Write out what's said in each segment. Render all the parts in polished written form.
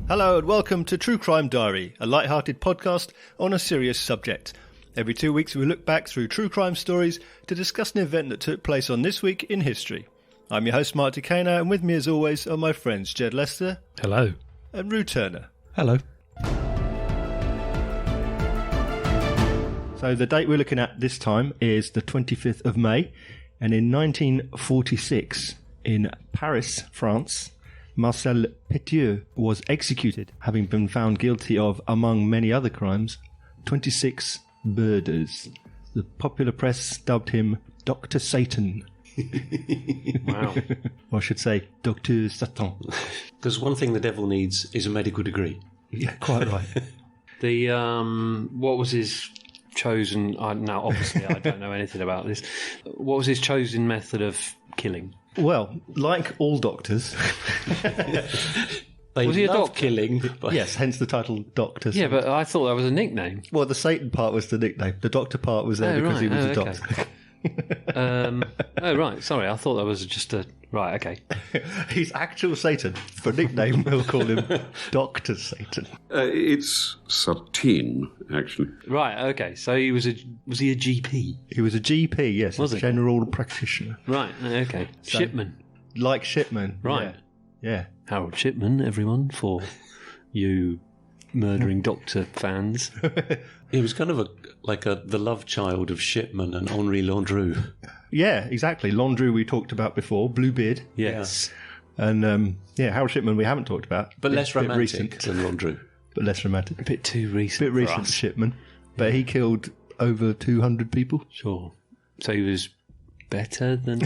Hello and welcome to True Crime Diary, a light-hearted podcast on a serious subject. Every 2 weeks we look back through true crime stories to discuss an event that took place on this week in history. I'm your host Mark Decana, and with me as always are my friends Jed Lester. Hello. And Rue Turner. Hello. So the date we're looking at this time is the 25th of May, and in 1946 in Paris, France, Marcel Petiot was executed, having been found guilty of, among many other crimes, 26 murders. The popular press dubbed him Dr. Satan. Wow. Or I should say, Dr. Satan. Because one thing the devil needs is a medical degree. Yeah, quite right. What was his chosen... now, obviously, I don't know anything about this. What was his chosen method of killing? Well, like all doctors... They Was he a love doctor? killing. But Yes, hence the title Doctor. Yeah, but I thought that was a nickname. Well, the Satan part was the nickname. The doctor part was there because he was a doctor. Oh, right. Sorry, I thought that was just a... Right, okay. He's actual Satan. For nickname, we'll call him Dr. Satan. It's Satine, actually. Right, okay. So he was he a GP? He was a GP, yes, Was a he? general practitioner. Right, okay. Shipman. Like Shipman. Right. Yeah. Harold Shipman, everyone, for you murdering doctor fans. he was kind of the love child of Shipman and Henri Landru. Yeah, exactly. Landru we talked about before, Bluebeard. Yes. And, Harold Shipman we haven't talked about. But less It's a bit romantic recent, than Landru. but less romantic. A bit too recent. Bit recent, for us. Shipman. But he killed over 200 people. Sure. So he was better than...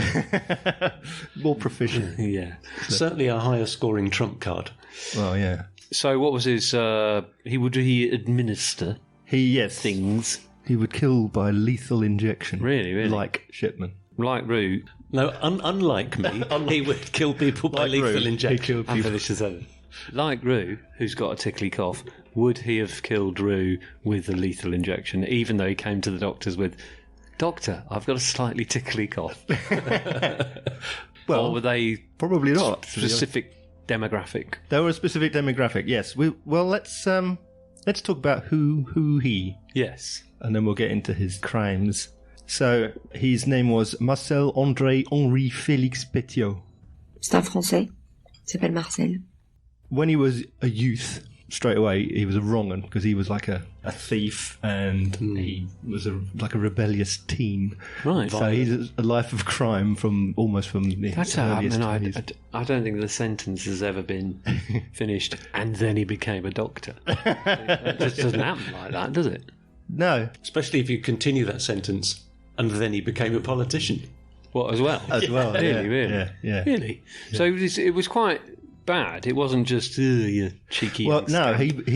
More proficient. Yeah. Certainly a higher scoring trump card. Well, yeah. So what was his... Would he administer Yes. things He would kill by lethal injection. Really? Like Shipman. like Rue No, unlike me, he would kill people by Like lethal Rue, he injection. killed and people. finish the sentence? Like Rue, who's got a tickly cough, would he have killed Rue with a lethal injection, even though he came to the doctors with, Doctor, I've got a slightly tickly cough? Well, or were they probably not. specific demographic? They were a specific demographic, yes. Let's talk about who he, Yes. and then we'll get into his crimes. So his name was Marcel André Henri Félix Petiot. C'est un Français. Il s'appelle Marcel. When he was a youth, straight away he was a wrong un because he was like a thief and he was like a rebellious teen. Right. So he's a life of crime from the That's how, earliest days. I don't think the sentence has ever been finished, and then he became a doctor. It just doesn't happen like that, does it? No, Especially if you continue that sentence, and then he became a politician. What, as well? as well. Really? Yeah. Really? So it was quite bad. It wasn't just, you cheeky... Well, young no, scamp.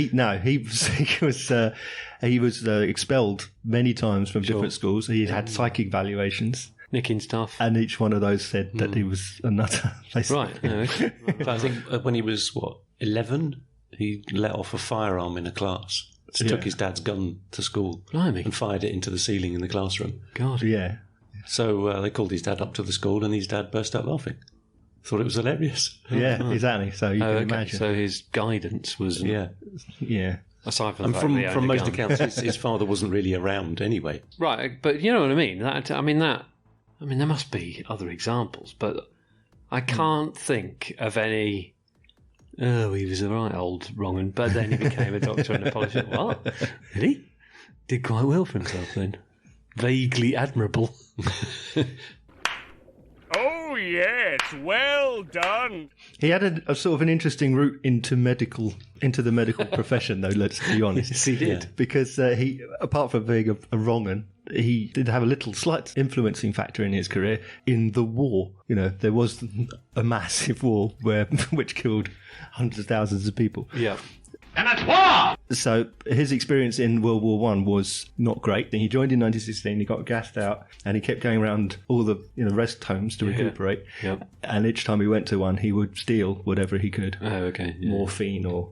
he was expelled many times from different schools. He had psychic valuations, Nicking stuff. and each one of those said that he was a nutter. Right. No, okay. But I think when he was, 11, he let off a firearm in a class. Took his dad's gun to school Blimey. and fired it into the ceiling in the classroom. God. Yeah. So they called his dad up to the school, and his dad burst out laughing. Thought it was hilarious. Yeah, exactly. So you can Okay. imagine. So his guidance was... Yeah. Yeah. Aside from the And fact that he owned from a most gun. accounts, his father wasn't really around anyway. Right, but you know what I mean? There must be other examples, but I can't think of any... Oh, he was a right old wrong un, but then he became a doctor and a politician. What? Did he? Did quite well for himself then. Vaguely admirable. Oh, yes, well done. He had a sort of an interesting route into the medical profession, though. Let's be honest. Yes, he did. Yeah. Because he, apart from being a wrong un, he did have a slight influencing factor in his career in the war. You know, there was a massive war which killed hundreds of thousands of people. Yeah. So his experience in World War One was not great. Then he joined in 1916. He got gassed out, and he kept going around all the rest homes to recuperate. Yep. And each time he went to one, he would steal whatever he could, Oh, okay. Yeah. morphine or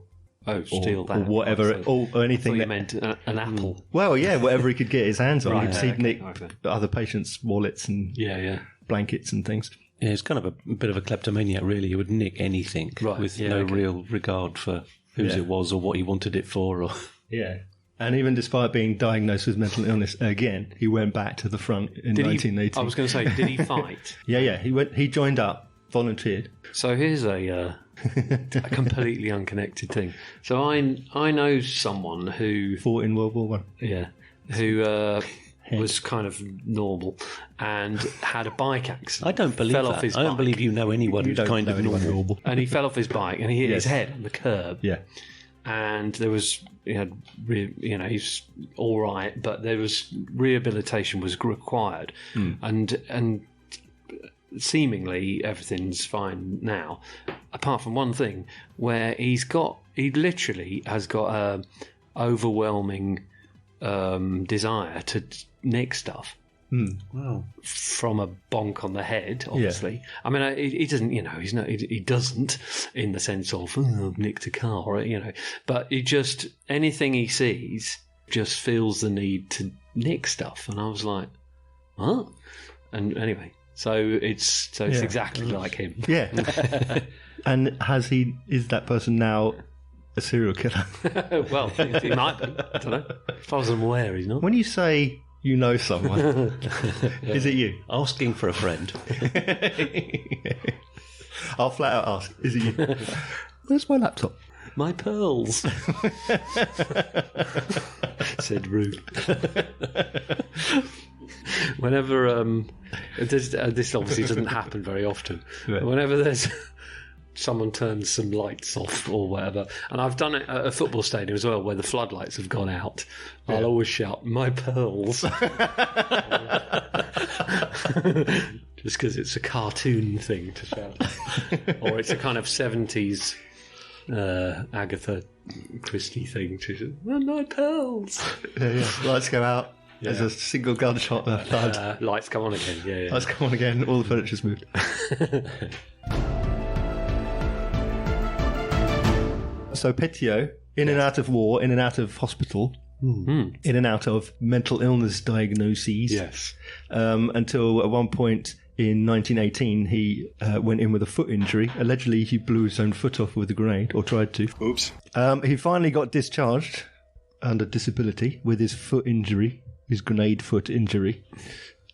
steal or that. whatever, I or anything thought you that meant an apple. Well, yeah, whatever he could get his hands on. Right, He'd okay, nick okay. other patients' wallets and Yeah. blankets and things. Yeah, he's kind of a bit of a kleptomaniac, really. He would nick anything Right, with yeah, no okay. real regard for whose it was or what he wanted it for. Or Yeah. And even despite being diagnosed with mental illness again, he went back to the front in 1980. I was going to say, did he fight? Yeah. He joined up, volunteered. So here's a completely unconnected thing. So I know someone who Fought in World War One. who was kind of normal and had a bike accident. I don't believe fell that. Off his I don't bike. believe you know anyone You who's don't kind know of anyone normal. And he fell off his bike and he hit his Yes. head on the curb. Yeah. And there was, he's all right, but there was rehabilitation was required, and seemingly everything's fine now, apart from one thing where he literally has got a overwhelming desire to nick stuff. Wow. From a bonk on the head, obviously. I mean, he doesn't, he doesn't in the sense of, I've nicked a car, but anything he sees just feels the need to nick stuff. And I was like, what? And anyway, so it's exactly like him. Yeah. And is that person now a serial killer? Well, he might be. I don't know. As far as I'm aware, he's not. When you say you know someone, is it you? Asking for a friend. I'll flat out ask, is it you? Where's my laptop? My pearls, said Rue. Whenever this obviously doesn't happen very often. Right. Whenever there's someone turns some lights off or whatever, and I've done it at a football stadium as well, where the floodlights have gone out. I'll always shout, "My pearls!" Just because it's a cartoon thing to shout, or it's a kind of 70s Agatha Christie thing to my pearls. Yeah. Lights go out. There's a single gunshot thud. Lights come on again. Yeah. Lights come on again. All the furniture's moved. So Petiot, in and out of war, in and out of hospital, in and out of mental illness diagnoses. Yes. Until at one point in 1918, he went in with a foot injury. Allegedly, he blew his own foot off with a grenade, or tried to. Oops. He finally got discharged under disability with his foot injury, his grenade foot injury,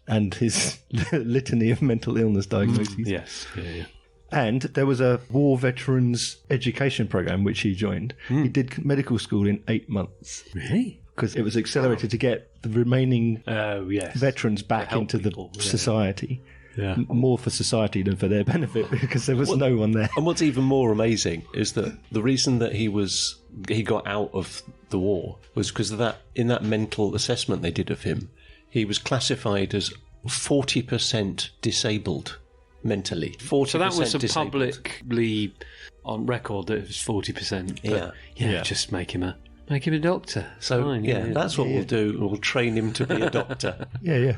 and his litany of mental illness diagnoses. Yes. Yeah. And there was a war veterans education program which he joined. He did medical school in 8 months Really? because it was accelerated to get the remaining Yes. veterans back help into people, the society. Yeah. More for society than for their benefit because there was no one there. And what's even more amazing is that the reason that he got out of the war was because of that. In that mental assessment they did of him, he was classified as 40% disabled mentally. 40% So that was disabled. publicly on record that it was 40%. But Yeah. just make him a doctor. So Fine, that's what we'll do. We'll train him to be a doctor. Yeah.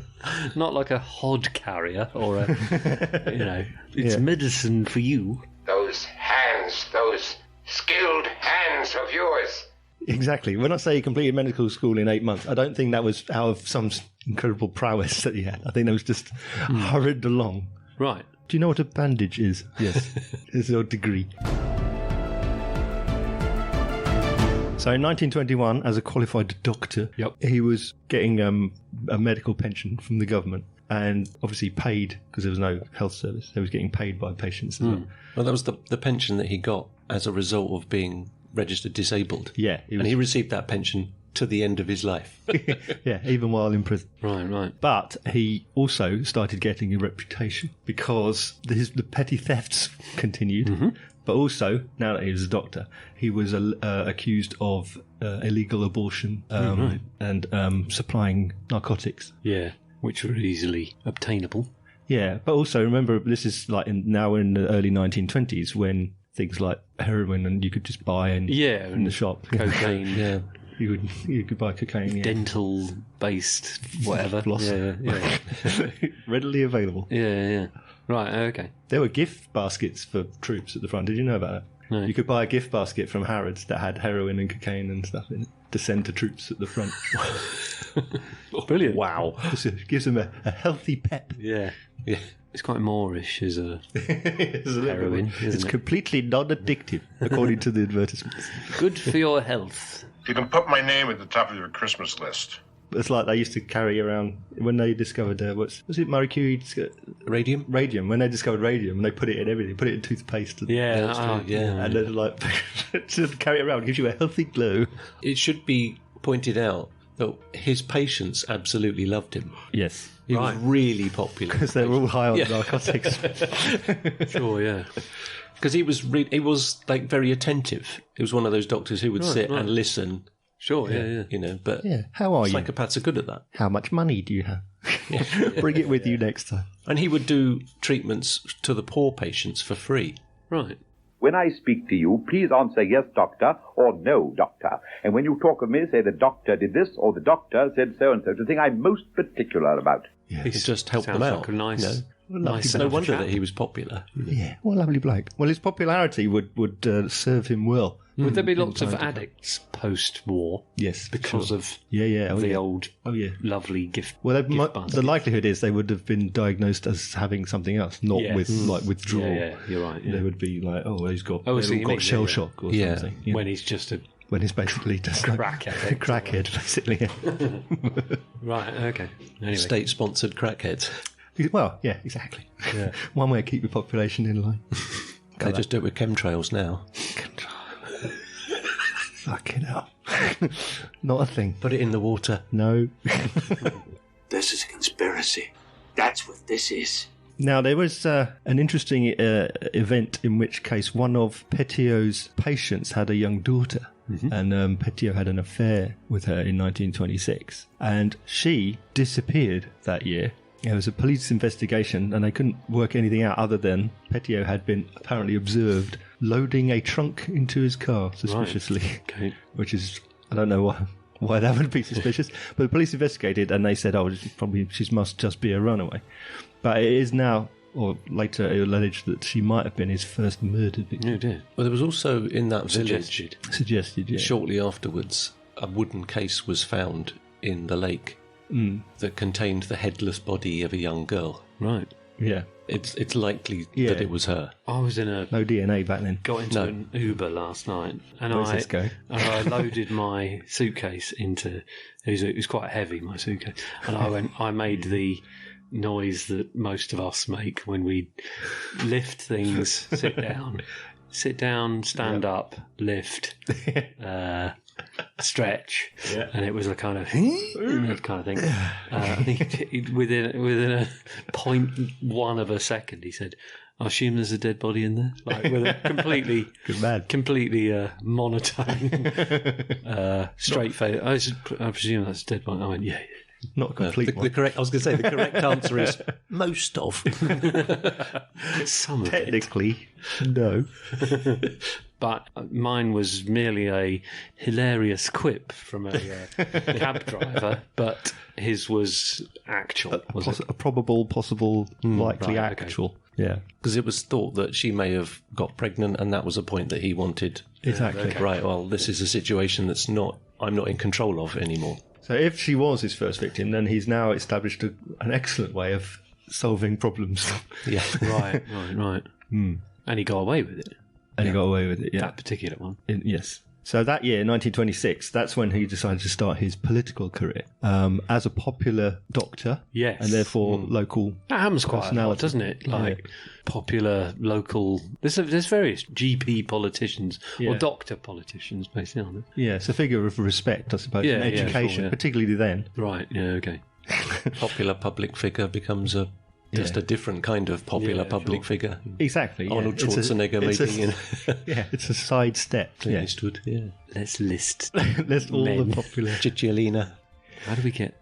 Not like a hod carrier or a, it's medicine for you. Those hands, those skilled hands of yours. Exactly. When I say he completed medical school in 8 months, I don't think that was out of some incredible prowess that he had. I think that was just hurried along. Right. Do you know what a bandage is? Yes. It's a degree. So in 1921, as a qualified doctor, he was getting a medical pension from the government and obviously paid because there was no health service. He was getting paid by patients as well. Well, that was the pension that he got as a result of being registered disabled. Yeah. And he received that pension to the end of his life. Yeah, even while in prison. Right. But he also started getting a reputation because the petty thefts continued. But also, now that he was a doctor, he was accused of illegal abortion and supplying narcotics. Yeah. Which were easily obtainable. Yeah, but also remember, this is like now in the early 1920s when things like heroin and you could just buy in the shop. Cocaine. Yeah. You could buy cocaine. Yeah. Dental based whatever. Floss. Yeah. Readily available. Yeah. Right, okay. There were gift baskets for troops at the front. Did you know about that? No. You could buy a gift basket from Harrods that had heroin and cocaine and stuff in it to send to troops at the front. Brilliant. Wow. Just gives them a healthy pep. Yeah. It's quite Moorish as a It's a little heroin, bit- isn't It's it? completely non-addictive, according to the advertisements. Good for your health. You can put my name at the top of your Christmas list. It's like they used to carry around when they discovered was it Marie Curie? Radium? Radium. When they discovered radium, and they put it in everything, put it in toothpaste. And, Yeah, That's true, yeah. and then like just carry it around, it gives you a healthy glow. It should be pointed out that his patients absolutely loved him. Yes, He was really popular. because they were all high on narcotics. Sure, yeah. Because he was like very attentive. He was one of those doctors who would sit and listen. Sure, yeah. You know, but Yeah, how are you? psychopaths are good at that. How much money do you have? Bring it with you next time. And he would do treatments to the poor patients for free. Right. When I speak to you, please answer yes, doctor, or no, doctor. And when you talk of me, say the doctor did this, or the doctor said so-and-so, the thing I'm most particular about. He just helped them Sounds out. like a nice, you know? nice No enough wonder chap. that he was popular. Yeah, what a lovely bloke. Well, his popularity would serve him well. Would there be lots of addicts post-war Yes, because sure. of Yeah, oh, the yeah. old Oh yeah. lovely gift? Well, gift basket? the likelihood is they would have been diagnosed as having something else, not Yeah. with like withdrawal. Yeah, you're right. They Yeah. would be like, oh, he's got, Oh, I see what you mean, shell yeah. shock or Yeah. something. Yeah. When he's just a When he's basically just like crack addict. crackhead, basically. Yeah. right. Okay. Anyway, State-sponsored crackheads. Well, yeah, exactly. Yeah. One way to keep the population in line. They just do it with chemtrails now. Fucking hell. Not a thing. Put it in the water. No. This is a conspiracy. That's what this is. Now, there was an interesting event in which case one of Petiot's patients had a young daughter. And Petiot had an affair with her in 1926. And she disappeared that year. There was a police investigation and they couldn't work anything out other than Petiot had been apparently observed loading a trunk into his car suspiciously. Okay. Which is, I don't know why that would be suspicious. But the police investigated and they said, she must just be a runaway. But it is now, or later alleged that she might have been his first murdered victim. Oh dear. Well, there was also in that village, Suggested, yeah. shortly afterwards, a wooden case was found in the lake that contained the headless body of a young girl. Right. Yeah. It's likely Yeah. that it was her. I was in a No DNA back then. got into an Uber last night, and Where's this going? I loaded my suitcase into. It was quite heavy, my suitcase, and I made the noise that most of us make when we lift things. Sit down, stand up, lift, stretch, and it was a kind of kind of thing. I think within a 0.1 of a second, he said, "I assume there's a dead body in there," like with a completely Good man. completely monotone, straight face. I presume that's a dead body. I went, yeah. Not a complete one. The correct. I was going to say the correct answer is most of. Some of it. Technically, no. But mine was merely a hilarious quip from a cab driver, but his was actual. Was it? A probable, possible, likely, right, okay. actual. Yeah. Because it was thought that she may have got pregnant, and that was a point that he wanted. Exactly. Right. Well, this is a situation that's I'm not in control of anymore. So if she was his first victim, then he's now established an excellent way of solving problems. Yeah. Right. And he got away with it. And he got away with it, yeah. That particular one. Yes. So that year, 1926, that's when he decided to start his political career as a popular doctor. Yes. And therefore local That happens quite a lot, personality. doesn't it? Like popular local. There's various GP politicians or doctor politicians, basically, aren't there? Yeah, it's a figure of respect, I suppose, in education, sure, yeah. particularly then. Right. Yeah. Okay. Popular public figure becomes just a different kind of popular public figure. Exactly. Yeah. Arnold Schwarzenegger maybe. Yeah, it's a sidestep. Clint Yeah. Eastwood. Yeah. Let's list. There's all Men. the popular. Cicciolina. How do we get?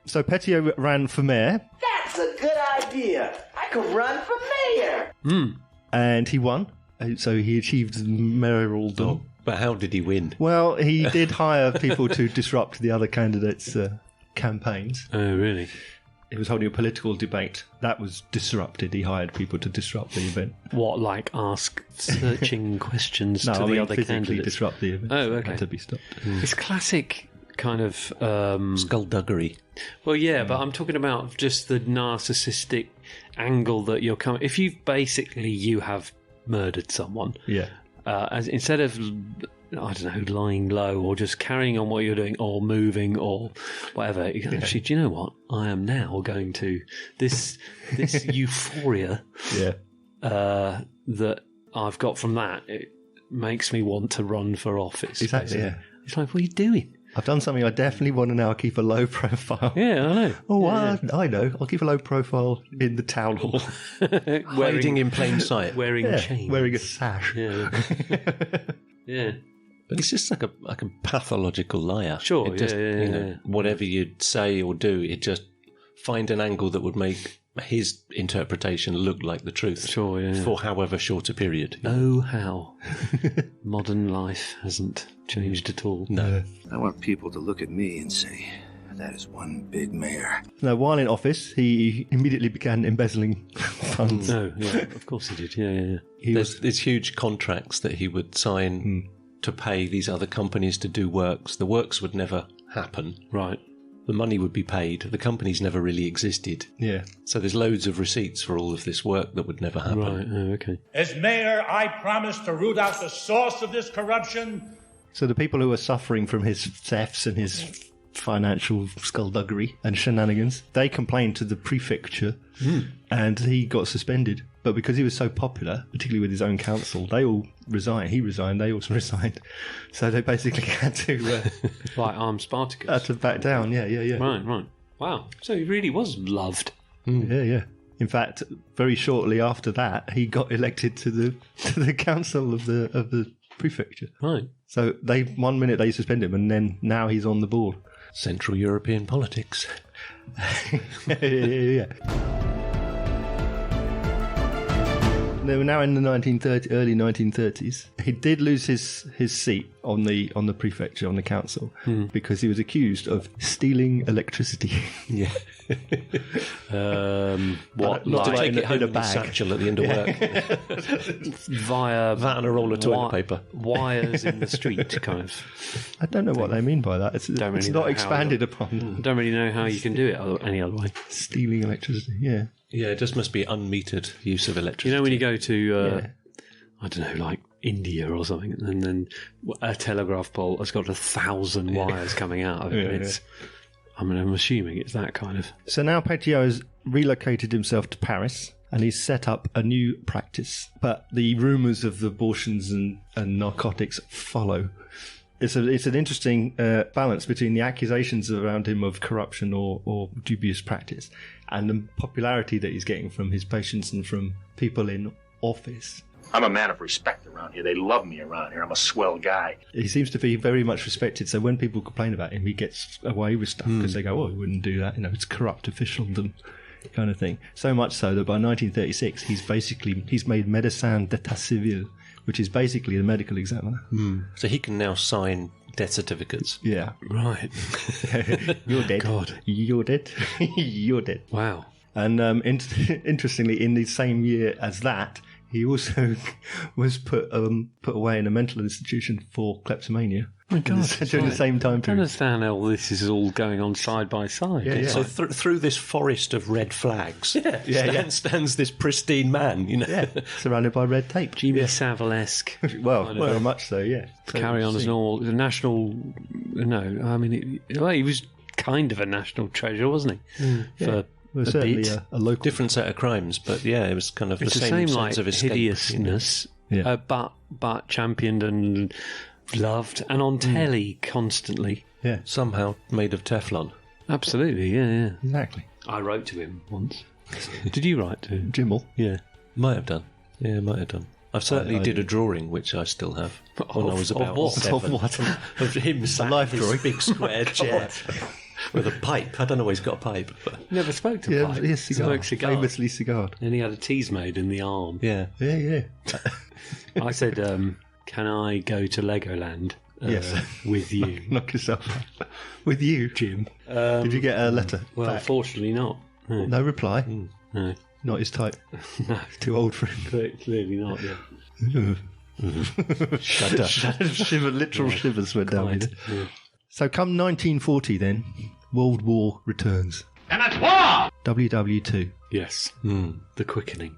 So Petiot ran for mayor, That's a good idea. I could run for mayor. and he won. So he achieved mayoraldom. But how did he win? Well, he did hire people to disrupt the other candidates' campaigns. Oh, really? He was holding a political debate. That was disrupted. He hired people to disrupt the event. What, like ask searching questions to the other physically candidates? disrupt the event. Oh, okay. Had to be stopped. It's classic kind of skullduggery. Well, yeah, but I'm talking about just the narcissistic angle that you're coming. If you have murdered someone, as instead of, I don't know, lying low or just carrying on what you're doing or moving or whatever, you go, actually, do you know what? I am now going to this euphoria that I've got from that. It makes me want to run for office. Exactly. Yeah. It's like, what are you doing? I've done something I definitely want to now keep a low profile. Yeah, I know. Oh, I know. I'll keep a low profile in the town hall. Hiding in plain sight. Wearing chains. Wearing a sash. Yeah. Yeah. But he's just like a pathological liar. Sure, it just, whatever you'd say or do, it just find an angle that would make his interpretation look like the truth. Sure, yeah. For however short a period. Oh, how. Modern life hasn't changed at all. No. I want people to look at me and say, that is one big mayor. Now, while in office, he immediately began embezzling funds. No, yeah, of course he did. Yeah. There's huge contracts that he would sign to pay these other companies to do works. The works would never happen. Right. The money would be paid. The companies never really existed. Yeah. So there's loads of receipts for all of this work that would never happen. Right, okay. As mayor, I promise to root out the source of this corruption. So the people who are suffering from his thefts and his financial skullduggery and shenanigans, they complained to the prefecture and he got suspended. But because he was so popular, particularly with his own council, they all resigned. He resigned, they also resigned. So they basically had to... like Spartacus. Had to back down, yeah. Right. Wow. So he really was loved. Yeah. In fact, very shortly after that, he got elected to the council of the prefecture. Right. So 1 minute they suspended him, and then now he's on the board. Central European politics. Yeah. They were now in the early 1930s. He did lose his seat on the prefecture, on the council, because he was accused of stealing electricity. Yeah. What? Not to take it home in a in bag. satchel at the end of work. Via that and a roll of toilet paper. Wires in the street, kind of. I don't know what they mean by that. It's not expanded upon. I don't really know how you can do it any other way. Stealing electricity, yeah. Yeah, it just must be unmetered use of electricity. You know when you go to, I don't know, like India or something, and then a telegraph pole has got 1,000 wires coming out of it. Yeah. I'm assuming it's that kind of... So now Petiot has relocated himself to Paris and he's set up a new practice. But the rumours of abortions and narcotics follow. It's an interesting balance between the accusations around him of corruption or dubious practice and the popularity that he's getting from his patients and from people in office. I'm a man of respect around here. They love me around here. I'm a swell guy. He seems to be very much respected. So when people complain about him, he gets away with stuff because they go, "Oh, he wouldn't do that." It's corrupt officialdom, kind of thing. So much so that by 1936, he's made médecin d'état civil, which is basically the medical examiner. So he can now sign death certificates. Yeah. Right. You're dead. God. You're dead. You're dead. Wow. And interestingly, in the same year as that, he also was put away in a mental institution for kleptomania. Oh my God, during the same time I period. understand how this is all going on side by side. Yeah. So through this forest of red flags stands this pristine man, Surrounded by red tape. Jimmy Savile-esque. Well, very much so, yeah. Carry on as normal. The national... No, I mean, he was kind of a national treasure, wasn't he? For Well, certainly a local... Different set of crimes, but yeah, it was kind of it's the same sense like of escape. Hideousness, but championed and loved and on telly constantly. Yeah. Somehow made of Teflon. Absolutely, yeah. Exactly. I wrote to him once. Did you write to him? Jimmel? Yeah. Might have done. Yeah, might have done. I certainly did a drawing, which I still have, when I was about what? 7. Of what? Of him sat in his big square chair with a pipe. I don't know why he's got a pipe. But... Never spoke to Pipe. Yeah, cigar. Cigar. Famously cigared. And he had a tease made in the arm. Yeah. Yeah. I said, can I go to Legoland Yes. with you? Knock yourself out. With you, Jim. Did you get a letter? Well, back? Fortunately not. No reply? No. Not his type. No. Too old for him. Clearly not, yeah. Shudder. Literal shivers went down. Yeah. So come 1940 then, World War returns. And that's war! WW2. Yes. The quickening.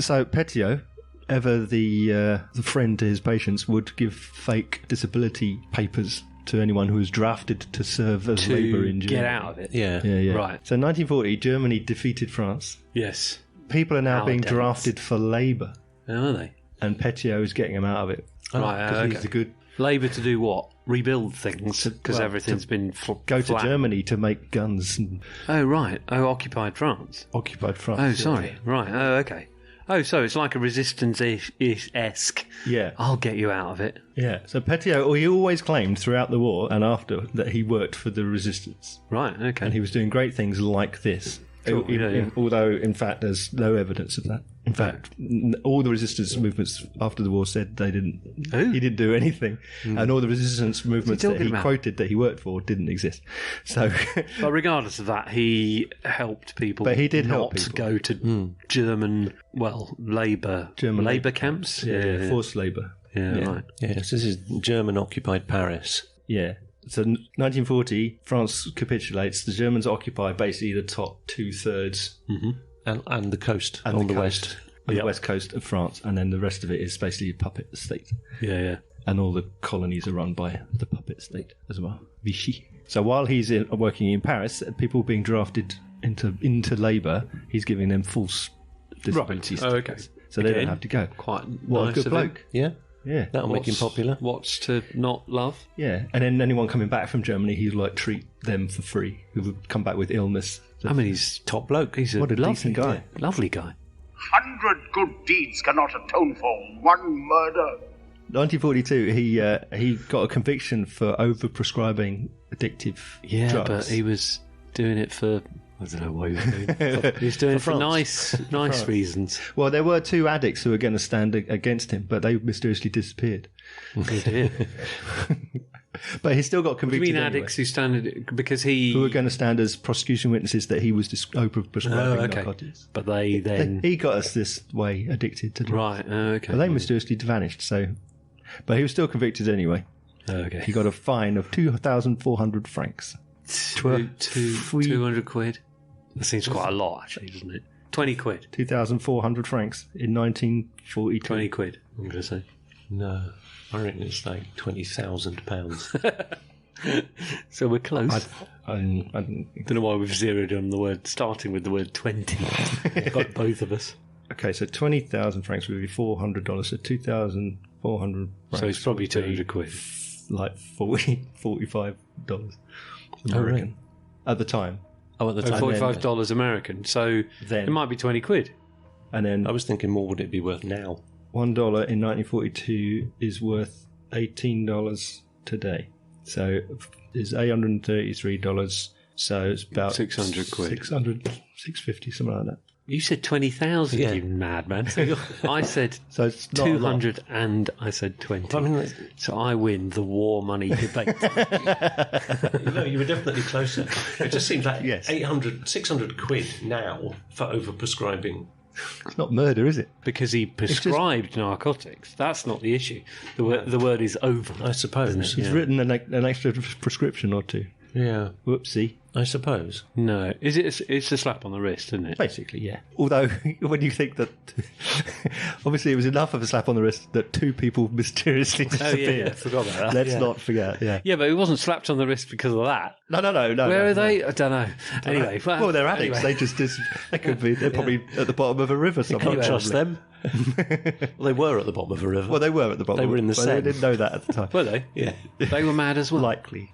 So Petiot, ever the friend to his patients, would give fake disability papers to anyone who was drafted to serve as labour in Germany. Get out of it. Yeah. Right. So 1940, Germany defeated France. Yes. People are now being Nowadays. drafted for labour, Are they? and Petiot is getting them out of it. Right, Because okay. he's a good... Labour to do what? Rebuild things? Because everything's been Go to flat. Germany to make guns and Oh, right. Oh, occupied France. occupied France. Oh, sorry. Right. Oh, okay. Oh, so it's like a resistance-esque. Yeah. I'll get you out of it. Yeah. So Petiot, he always claimed throughout the war and after that he worked for the resistance. Right, okay. And he was doing great things like this. Cool, Although, in fact, there's no evidence of that. In fact, all the resistance movements after the war said they didn't. Oh. He didn't do anything, and all the resistance movements that talking he about? quoted that he worked for didn't exist. So, But regardless of that, he helped people But he did not help people. go to German, labour camps. forced labour. Yeah, right. Yes, this is German-occupied Paris. Yeah. So 1940, France capitulates. The Germans occupy basically the top 2/3 And the coast and on the the coast, west. on the west coast of France, and then the rest of it is basically a puppet state. Yeah. And all the colonies are run by the puppet state as well, Vichy. So while he's working in Paris, people being drafted into labour, he's giving them false disability Oh, okay. certificates. So they don't Again, have to go. Quite What nice a good of him. bloke. Yeah, Yeah. that'll make him popular. What's to not love? Yeah. And then anyone coming back from Germany, he'd like treat them for free who would come back with illness. So I mean, he's top bloke. He's a What a lovely decent guy. Lovely guy. 100 good deeds cannot atone for one murder. 1942, he got a conviction for overprescribing addictive Yeah, drugs. but he was doing it for... I don't know why he was doing it. He was doing it for nice reasons. Well, there were two addicts who were going to stand against him, but they mysteriously disappeared. Oh, dear. But he still got What do you convicted mean anyway, addicts who stand... Because he... who were going to stand as prosecution witnesses that he was overprescribing narcotics. But they then... He got us this way addicted to drugs. Right, okay. But they mysteriously vanished, so... But he was still convicted anyway. Okay. He got a fine of 2,400 francs. 200 quid? That seems quite a lot, actually, doesn't it? 20 quid. 2,400 francs in 1942. 20 quid, I'm going to say. No, I reckon it's like £20,000. So we're close. I don't know why we've zeroed on the word, starting with the word 20. Got both of us. Okay, so 20,000 francs would be $400, so 2,400 francs. So it's probably would be 200 quid. Like $45. Oh, American. right. At the time. Oh, at the time. $45 American, so Then. it might be 20 quid. And then I was thinking, more would it be worth now? $1 in 1942 is worth $18 today. So it's $833. So it's about 600 quid. 650, something like that. You said 20,000, Yeah. you madman. So I said So it's not a lot. 200 and I said 20. I mean, So I win the war money debate. no, you were definitely closer. It just seems like Yes. 600 quid now for overprescribing. It's not murder, is it? Because he prescribed narcotics. That's not the issue. The word is over. I suppose. He's written an extra prescription or two. Yeah, Whoopsie. I suppose. No. It's a slap on the wrist, isn't it? Basically, yeah. Although, when you think that... obviously, it was enough of a slap on the wrist that two people mysteriously disappeared. I forgot about that. Let's not forget, yeah. Yeah, but he wasn't slapped on the wrist because of that. No. Where are they? I don't know. Anyway. Well, they're addicts. Anyway. They could be... They're probably at the bottom of a river somewhere. Can't trust them. Well, they were at the bottom of a river. Well, they were at the bottom. They were in the but Seine. They didn't know that at the time. Were they? Yeah. They were mad as well. Likely.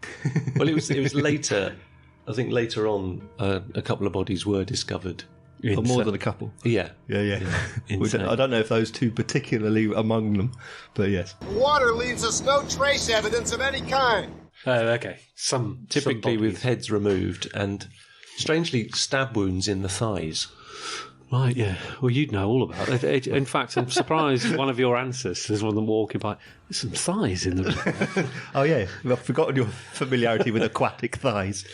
Well, it was later. I think later on, a couple of bodies were discovered. Or more than a couple. Yeah. Yeah. Insane. I don't know if those two particularly among them, but yes. Water leaves us no trace evidence of any kind. Oh, okay. Typically some with heads removed and, strangely, stab wounds in the thighs. Right, yeah. Well, you'd know all about it. In fact, I'm surprised one of your ancestors, one of them walking by, there's some thighs in the room. Oh, yeah. I've forgotten your familiarity with aquatic thighs.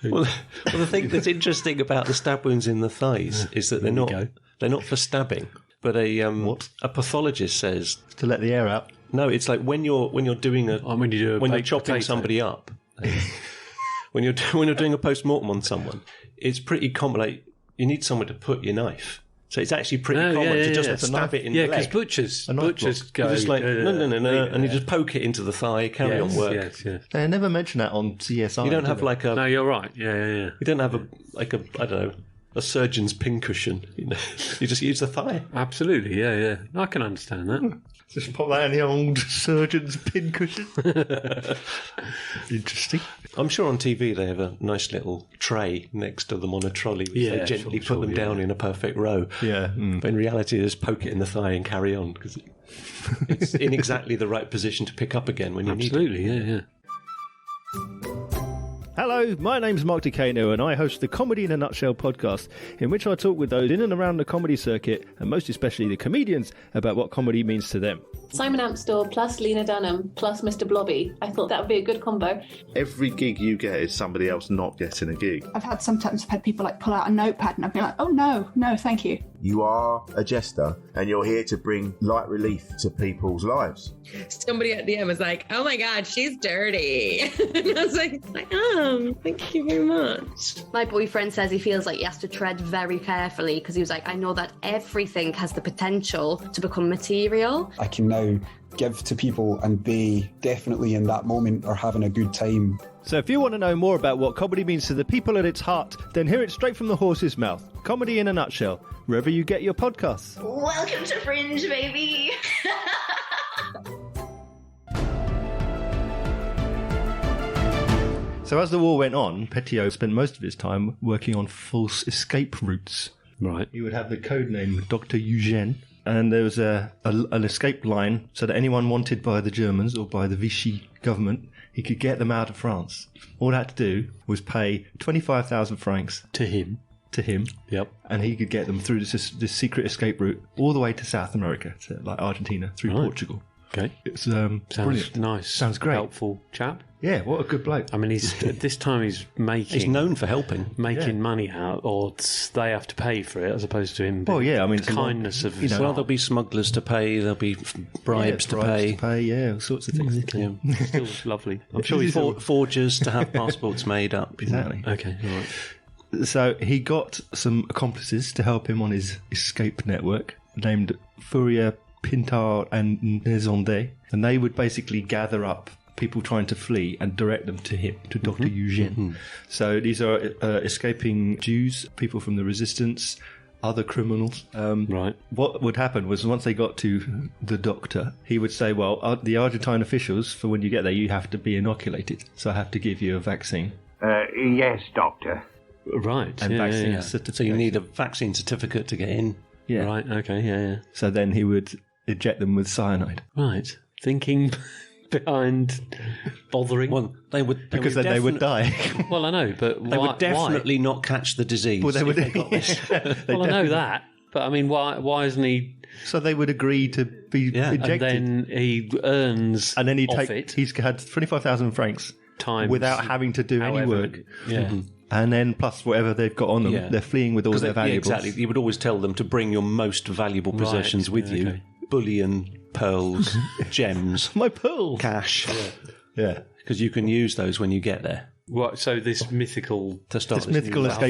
Well, the thing that's interesting about the stab wounds in the thighs is that they're not for stabbing, but a pathologist says to let the air out. No, it's like when you're doing when you're chopping somebody up, when you're doing a post-mortem on someone, it's pretty common. Like, you need somewhere to put your knife. So it's actually pretty common to just stab it in the leg. Yeah, because butchers go... You're just like, no, and you just poke it into the thigh, carry on work. Yes. They never mention that on CSI. You don't have like a... No, you're right. Yeah. You don't have I don't know, a surgeon's pincushion. You know, you just use the thigh. Absolutely, yeah. I can understand that. Just pop that in the old surgeon's pincushion. Interesting. I'm sure on TV they have a nice little tray next to them on a trolley, which they gently put them down in a perfect row. Yeah. But in reality, they just poke it in the thigh and carry on, because it's in exactly the right position to pick up again when you need it. Absolutely, yeah. Hello, my name's Mark Decano and I host the Comedy in a Nutshell podcast, in which I talk with those in and around the comedy circuit, and most especially the comedians, about what comedy means to them. Simon Amstel plus Lena Dunham plus Mr. Blobby. I thought that would be a good combo. Every gig you get is somebody else not getting a gig. Sometimes I've had people like pull out a notepad and I've been like, oh no, thank you. You are a jester and you're here to bring light relief to people's lives. Somebody at the end was like, oh my God, she's dirty. And I was like, thank you very much. My boyfriend says he feels like he has to tread very carefully because he was like, I know that everything has the potential to become material. I can now give to people and they definitely in that moment are having a good time. So if you want to know more about what comedy means to the people at its heart, then hear it straight from the horse's mouth. Comedy in a Nutshell, wherever you get your podcasts. Welcome to Fringe, baby! So as the war went on, Petiot spent most of his time working on false escape routes. Right. He would have the code name Dr. Eugène, and there was an escape line so that anyone wanted by the Germans or by the Vichy government, he could get them out of France. All he had to do was pay 25,000 francs to him. Yep. And he could get them through this secret escape route all the way to South America, to like Argentina, through Portugal. Okay. It's sounds brilliant. Nice. Sounds great. Helpful chap. Yeah, what a good bloke. I mean, at this time he's known for helping. Making money out, or they have to pay for it, as opposed to him. Well, yeah, I mean, the kindness of his there'll be smugglers to pay, there'll be bribes to pay. Yeah, all sorts of things. Still lovely. I'm sure he's forgers to have passports made up. Exactly. Okay, all right. So he got some accomplices to help him on his escape network, named Fourier, Pintard and Nezonde, and they would basically gather up people trying to flee and direct them to him, to Dr. Eugène. So these are escaping Jews, people from the resistance, other criminals. Right. What would happen was once they got to the doctor, he would say, well, the Argentine officials, for when you get there, you have to be inoculated, so I have to give you a vaccine. Yes, doctor. Right. And vaccine certificate. So you need a vaccine certificate to get in. Yeah. Right, okay, yeah. So then he would inject them with cyanide. Right. Thinking behind bothering. Well, they would die. Well, I know, but they would definitely not catch the disease. Well, they would. Well, I know that, but I mean, why isn't he? So they would agree to be injected, and then he earns, and then it. He's had 25,000 francs times without having to do any work. Yeah. Mm-hmm. And then plus whatever they've got on them, they're fleeing with all their valuables. Yeah, exactly. You would always tell them to bring your most valuable possessions with you. Okay. Bullion, pearls, gems. My pearls. Cash. Yeah. Because you can use those when you get there. Right, so this mythical... escape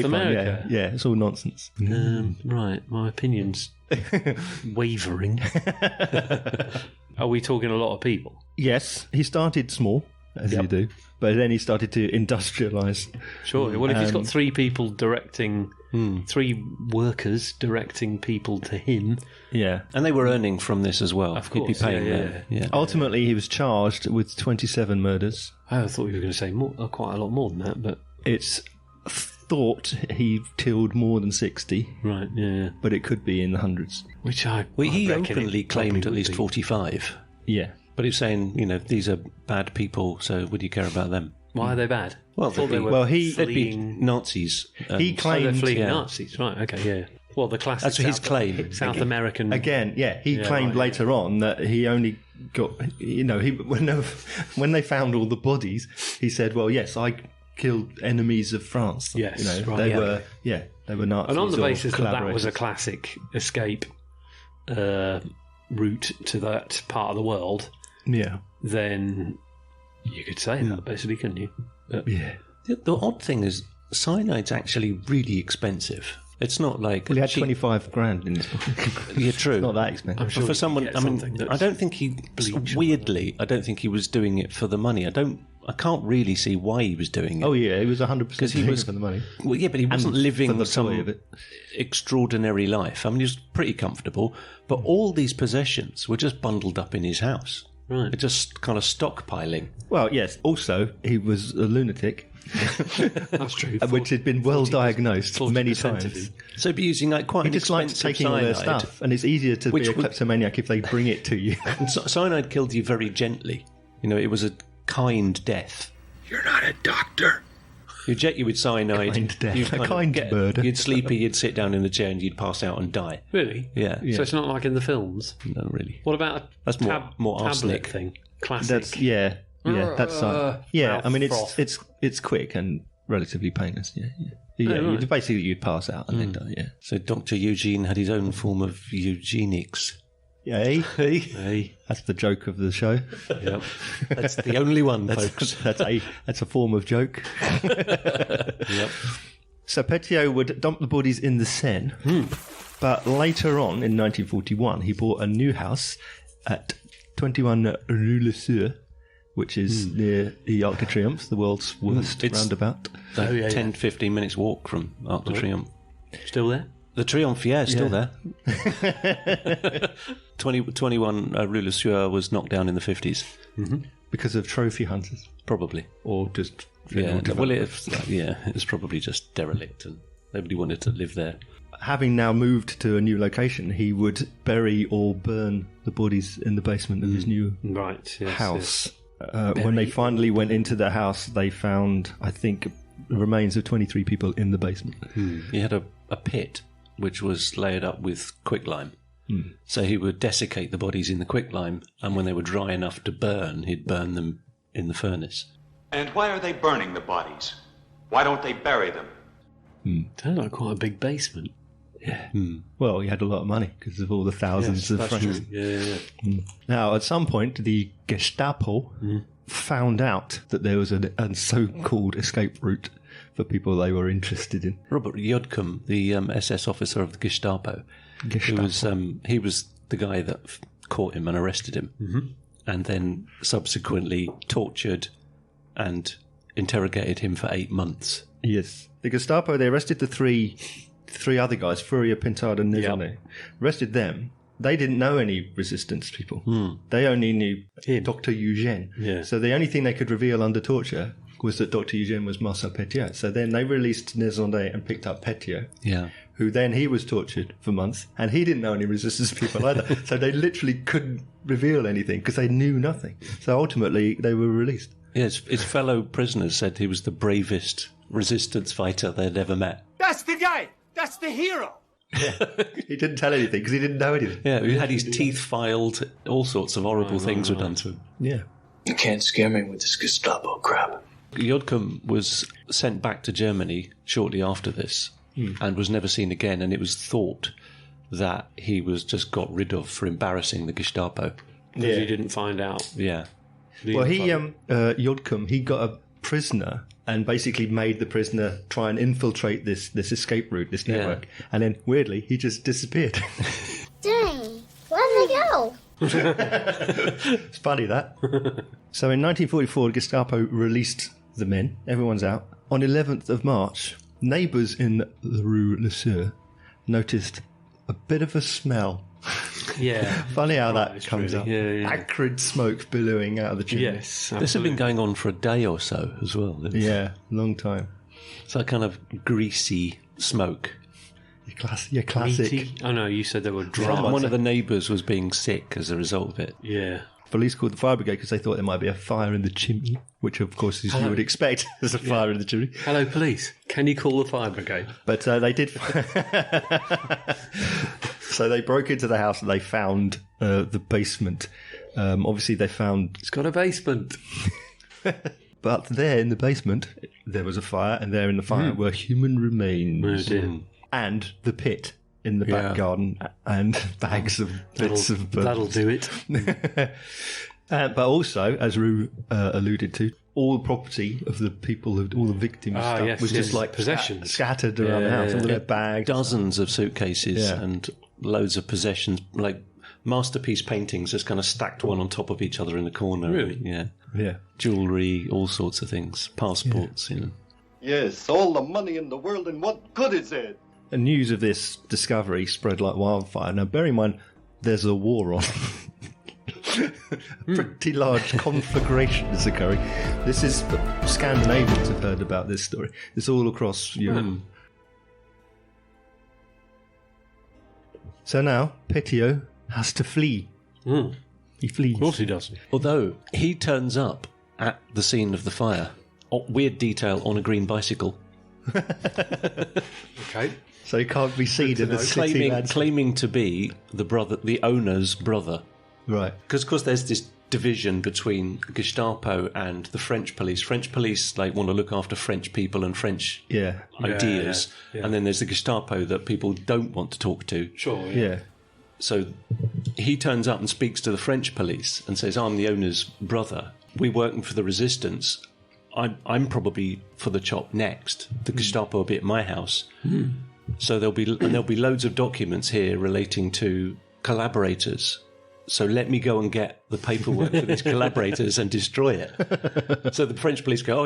line, yeah, it's all nonsense. Right, my opinion's wavering. Are we talking a lot of people? Yes, he started small, as you do, but then he started to industrialise. Sure, well, if he's got three people directing, three workers directing people to him... Yeah. And they were earning from this as well. Of course, he'd be paying them. Yeah. Ultimately, he was charged with 27 murders. Oh, I thought you were going to say quite a lot more than that, but... It's thought he killed more than 60. Right, yeah. But it could be in the hundreds. Which he openly claimed at least 45. Yeah. But he's saying, these are bad people, so would you care about them? Why are they bad? Well, they'd be Nazis. He claimed... they're fleeing Nazis, right, okay, yeah. Well, the classic... That's his claim. South American... Again, he claimed later on that he only got... when they found all the bodies, he said, well, yes, I killed enemies of France. Yes, they were Nazis. And on the basis that was a classic escape route to that part of the world, Yeah. then you could say that, basically, couldn't you? But Yeah. The odd thing is, cyanide's actually really expensive. It's not like... Well, he had 25 grand in his pocket. Yeah, true. It's not that expensive. I'm sure for you someone, could I get mean, something that's I don't think he... Weirdly, I don't think he was doing it for the money. I can't really see why he was doing it. Oh, yeah, he was 100% Because he was for the money. Well, yeah, but he wasn't And for living the some joy of it. extraordinary life. I mean, he was pretty comfortable, but all these possessions were just bundled up in his house. Right. They're just kind of stockpiling. Well, yes. Also, he was a lunatic. That's true. Which had been well diagnosed many 40% of times. him. So be using like quite He an just likes expensive taking all their cyanide. stuff, and it's easier to Which be a would- kleptomaniac if they bring it to you. And cyanide killed you very gently. You know, it was a kind death. You're not a doctor. You jet you with cyanide. Kind death. you'd A kind of kind murder. You'd sleepy, you'd sit down in the chair and you'd pass out and die. Really? Yeah. So it's not like in the films? No, really. What about a That's more tablet arsenic. thing? Classic. That's that's yeah. I mean, froth. it's quick and relatively painless. Yeah. Oh, right. Basically, you'd pass out and then die. Yeah. So Dr. Eugene had his own form of eugenics. Yeah. Hey. That's the joke of the show. Yep. That's the only one, folks. That's a form of joke. Yep. So Petiot would dump the bodies in the Seine, but later on, in 1941, he bought a new house at 21 Rue Le Sueur, which is near the Arc de Triomphe, the world's worst roundabout. 10-15 minutes walk from Arc de Triomphe. Still there? The Triomphe, yeah, is still there. 21 Rue Le Sueur was knocked down in the 50s. Mm-hmm. Because of trophy hunters. Probably. Or just... Yeah, well, it was probably just derelict and nobody wanted to live there. Having now moved to a new location, he would bury or burn the bodies in the basement of his new house. When they finally went into the house, they found, I think, the remains of 23 people in the basement. He had a pit which was layered up with quicklime. So he would desiccate the bodies in the quicklime, and when they were dry enough to burn, he'd burn them in the furnace. And why are they burning the bodies? Why don't they bury them? Sounds like quite a big basement. Yeah. Well, he had a lot of money because of all the thousands of francs. Yeah. Now, at some point, the Gestapo found out that there was a so-called escape route for people they were interested in. Robert Jodkum, the SS officer of the Gestapo, he was the guy that caught him and arrested him, and then subsequently tortured and interrogated him for 8 months. Yes. The Gestapo, they arrested the three other guys, Fourier, Pintard and Nizone. Arrested them. They didn't know any resistance people. They only knew Dr. Eugène. Yeah. So the only thing they could reveal under torture was that Dr. Eugène was Marcel Petiot. So then they released Nizone and picked up Petiot. Yeah. Who then he was tortured for months, and he didn't know any resistance people either. So they literally couldn't reveal anything because they knew nothing. So ultimately, they were released. Yes, his fellow prisoners said he was the bravest resistance fighter they'd ever met. That's the guy! That's the hero! He didn't tell anything because he didn't know anything. Yeah, he had his teeth filed. All sorts of horrible things were done to him. Yeah. You can't scare me with this Gestapo crap. Jodkum was sent back to Germany shortly after this and was never seen again, and it was thought that he was just got rid of for embarrassing the Gestapo. Because he didn't find out. Yeah. Well, Jodkum, he got a prisoner and basically made the prisoner try and infiltrate this escape route, this network. And then, weirdly, he just disappeared. Dang, where'd they go? It's funny, that. So in 1944, Gestapo released the men. Everyone's out. On 11th of March, neighbours in the Rue Le Sueur noticed a bit of a smell. Yeah. Funny how that comes really. up. Yeah. Acrid smoke billowing out of the chimney. Yes, absolutely. This had been going on for a day or so as well. Yeah, long time. It's that kind of greasy smoke. Your classic. Meaty? Oh no, you said they were dry. One of the neighbours was being sick as a result of it. Yeah. Police called the fire brigade because they thought there might be a fire in the chimney, which of course is you would expect there's a fire in the chimney. Hello, police. Can you call the fire brigade? But they did. So they broke into the house and they found the basement. Obviously, they found. It's got a basement. But there in the basement, there was a fire, and there in the fire were human remains. Oh, dear. And the pit in the back garden, and bags of bits of bones. That'll do it. But also, as Rue alluded to, all the property of the people, all the victims' stuff was just like possessions scattered around the house, all their bags. Dozens of suitcases and loads of possessions, like masterpiece paintings just kind of stacked one on top of each other in the corner. Really? Yeah. Jewellery, all sorts of things. Passports, Yes, all the money in the world, and what good is it? And news of this discovery spread like wildfire. Now, bear in mind, there's a war on. A pretty large conflagration is occurring. This is... Scandinavians have heard about this story. It's all across Europe. So now, Petiot has to flee. He flees. Of course he does. Although, he turns up at the scene of the fire. Weird detail, on a green bicycle. Okay. So he can't be seen in the city. Claiming to be the owner's brother. Right. Because, of course, there's this division between Gestapo and the French police. French police want to look after French people and French ideas. Yeah. And then there's the Gestapo that people don't want to talk to. Sure, yeah. So he turns up and speaks to the French police and says, I'm the owner's brother. We're working for the resistance. I'm probably for the chop next. The Gestapo will be at my house. So there'll be loads of documents here relating to collaborators. So let me go and get the paperwork for these collaborators and destroy it. So the French police go,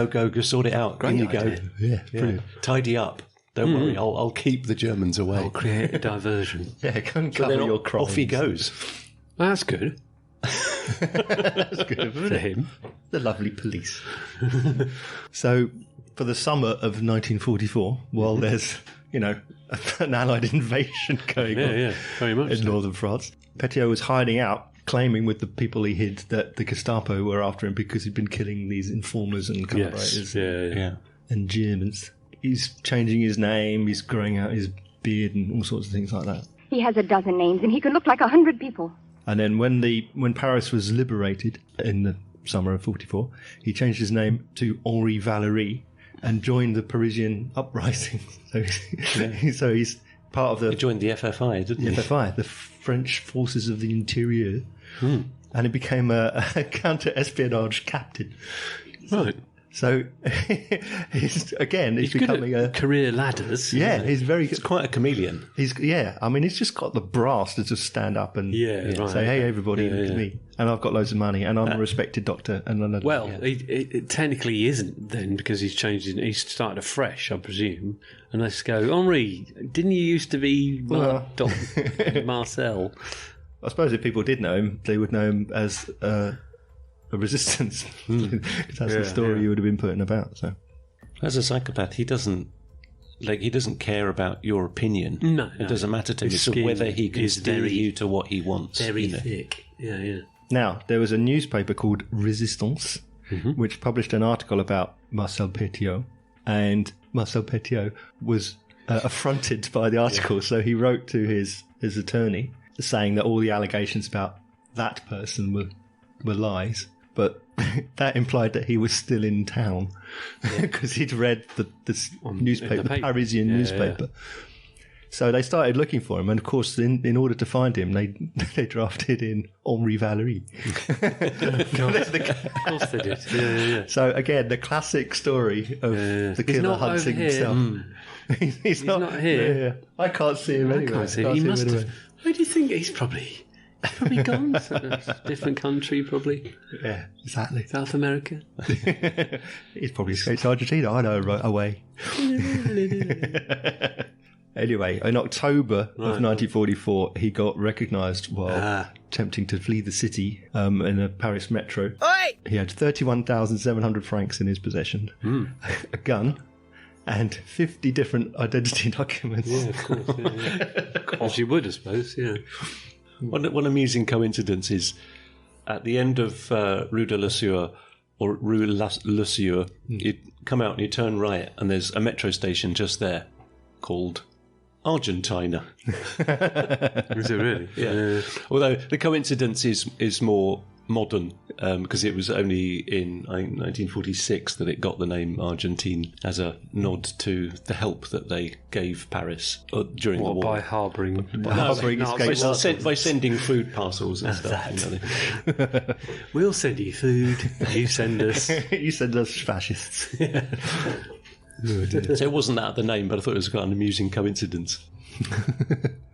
go sort it out. Great in you idea. go. Yeah, brilliant. Tidy up. Don't worry, I'll keep the Germans away. I'll create a diversion. Yeah, go and cover your crimes. Off he goes. That's good. That's good for him. The lovely police. So, for the summer of 1944, while there's, an Allied invasion going on very much in northern France, Petiot was hiding out, claiming with the people he hid that the Gestapo were after him because he'd been killing these informers and collaborators and Germans. He's changing his name, he's growing out his beard and all sorts of things like that. He has a dozen names and he can look like 100 people. And then when Paris was liberated in the summer of 44, he changed his name to Henri Valery and joined the Parisian uprising. So he's part of the... He joined the FFI, didn't he? The FFI, the French Forces of the Interior. And he became a counter-espionage captain. Right. So, he's becoming good at career ladders. Yeah, he's very good. He's quite a chameleon. He's just got the brass to just stand up and say, hey, everybody, look at me. And I've got loads of money, and I'm a respected doctor. It technically he isn't then, because he's changed. He's started afresh, I presume. And let's go, Henri, didn't you used to be Dr. Marcel? I suppose if people did know him, they would know him as... a resistance. That's the story you would have been putting about. So, as a psychopath, he doesn't care about your opinion. No, it doesn't matter to him. It's whether he can steer you to what he wants. Very thick. Yeah. Now, there was a newspaper called Resistance, which published an article about Marcel Petiot, and Marcel Petiot was affronted by the article, so he wrote to his attorney saying that all the allegations about that person were lies. But that implied that he was still in town because he'd read the newspaper, the Parisian newspaper. So they started looking for him, and of course, in order to find him, they drafted in Henri Valery. Of course they did. Yeah. So again, the classic story of the killer hunting himself. He's not here. I can't see him anywhere. He must have. Where do you think he's probably gone? Different country, probably. Yeah, exactly. South America. He's probably escaped to Argentina. I know, right away. Anyway, in October of 1944, he got recognised while attempting to flee the city in a Paris metro. Oi! He had 31,700 francs in his possession, a gun, and 50 different identity documents. Yeah, of course. As you would, I suppose, yeah. One amusing coincidence is at the end of Rue de la Sueur, or Rue La Sueur, you come out and you turn right, and there's a metro station just there called Argentina. Is it really? Yeah. Although the coincidence is more modern, because it was only in 1946 that it got the name Argentine as a nod to the help that they gave Paris during the war. By harbouring by sending food parcels and stuff. We'll send you food. You send us. You send us fascists. So it wasn't that the name, but I thought it was quite an amusing coincidence.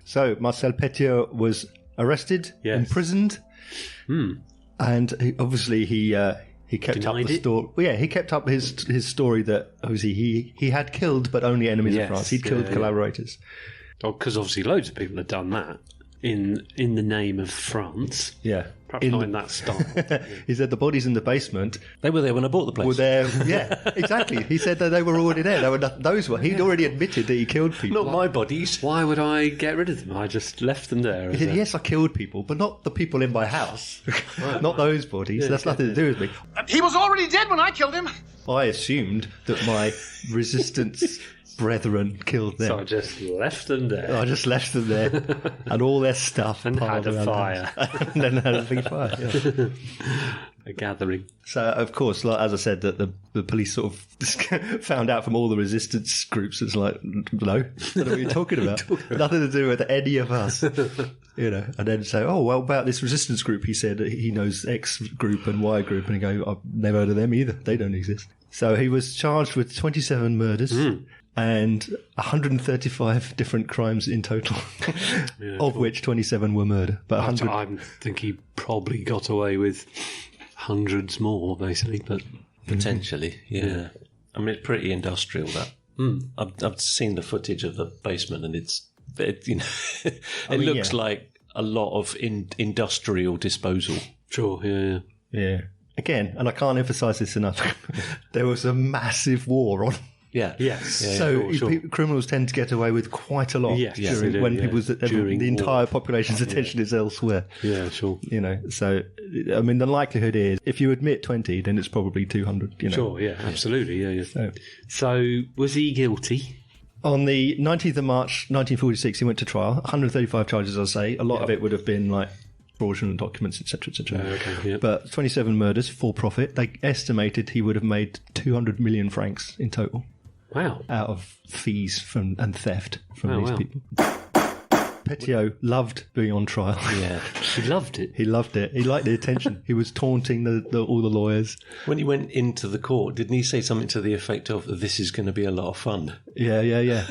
So Marcel Petiot was arrested, imprisoned, and he kept up the story. Well, yeah, he kept up his story that obviously he had killed, but only enemies of France. He'd killed collaborators. Because obviously loads of people have done that in the name of France. Yeah. Perhaps not in that style. He said the bodies in the basement. They were there when I bought the place. Were there? Yeah, exactly. He said that they were already there. He'd already admitted that he killed people. Not my bodies. Why would I get rid of them? I just left them there. He said, yes, I killed people, but not the people in my house. Not those bodies. That's nothing to do with me. He was already dead when I killed him. I assumed that my resistance brethren killed them. So I just left them there. And all their stuff. And had a fire. And then had a big fire, yeah. A gathering. So, of course, like, as I said, that the police sort of found out from all the resistance groups. It's like, no, what are you talking about? Nothing to do with any of us. And then say, oh, well, about this resistance group, he said he knows X group and Y group. And he go, I've never heard of them either. They don't exist. So he was charged with 27 murders. And 135 different crimes in total, of which 27 were murder. But I think he probably got away with hundreds more, basically. But potentially, yeah. I mean, it's pretty industrial. That I've seen the footage of the basement, and it looks like a lot of industrial disposal. Sure, yeah. Again, and I can't emphasise this enough. There was a massive war on. Yeah. Yes. Yeah, so criminals tend to get away with quite a lot during the entire population's attention is elsewhere. Yeah, sure. So I mean, the likelihood is if you admit 20, then it's probably 200. Sure. Yeah. Absolutely. Yeah. So was he guilty? On the 19th of March 1946, he went to trial. 135 charges, I say. A lot of it would have been like fraudulent documents, etc., etc. But 27 murders for profit. They estimated he would have made 200 million francs in total. Wow. Out of fees and theft from these people. Petiot loved being on trial. Yeah. He loved it. He loved it. He liked the attention. He was taunting all the lawyers. When he went into the court, didn't he say something to the effect of, this is going to be a lot of fun? Yeah.